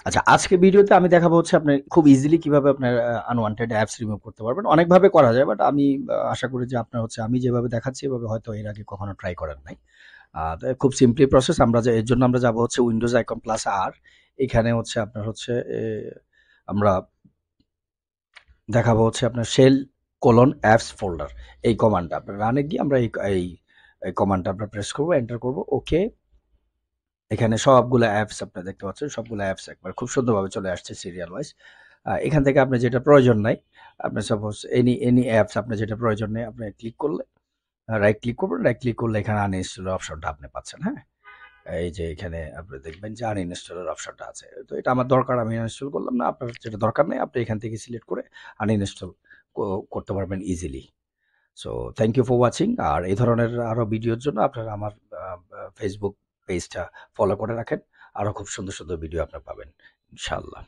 আচ্ছা, আজকে ভিডিওতে আমি দেখাবো হচ্ছে আপনি খুব ইজিলি কিভাবে আপনার আনওয়ান্টেড অ্যাপস রিমুভ করতে পারবেন। অনেকভাবে করা যায়, বাট আমি আশা করি যে আপনার হচ্ছে আমি যেভাবে দেখাচ্ছি এভাবে হয়তো এর আগে কখনো ট্রাই করেন নাই। তো খুব সিম্পলি প্রসেস। এর জন্য আমরা যাব হচ্ছে উইন্ডোজ আইকন প্লাস আর। এখানে হচ্ছে আপনার হচ্ছে আমরা দেখাবো হচ্ছে আপনার শেল কোলন অ্যাপস ফোল্ডার, এই কমান্ডটা আপনার রানে গিয়ে আমরা এই কমান্ডটা আমরা প্রেস করবো, এন্টার করবো, ওকে। এখানে সবগুলো অ্যাপস আপনারা দেখতে পাচ্ছেন, সবগুলো অ্যাপস একবার খুব সুন্দরভাবে চলে আসছে সিরিয়াল ওয়াইজ। এখান থেকে আপনার যেটা প্রয়োজন নাই, আপনার সাপোজ এনি এনি অ্যাপস আপনার যেটা প্রয়োজন নেই, আপনি ক্লিক করলে রাইট ক্লিক করবেন, রাইট ক্লিক করলে এখানে আনইনস্টল অপশনটা আপনি পাচ্ছেন, হ্যাঁ? এই যে এখানে আপনি দেখবেন যে আনইনস্টলের অপশনটা আছে। তো এটা আমার দরকার, আমি ইনস্টল করলাম না। আপনার যেটা দরকার নেই আপনি এখান থেকে সিলেক্ট করে আনইনস্টল করতে পারবেন easily. So thank you for watching. আর এই ধরনের আরো ভিডিওর জন্য আপনারা আমার ফেসবুক পেজটা ফলো করে রাখেন। আরো খুব সুন্দর সুন্দর ভিডিও আপনারা পাবেন ইনশাআল্লাহ।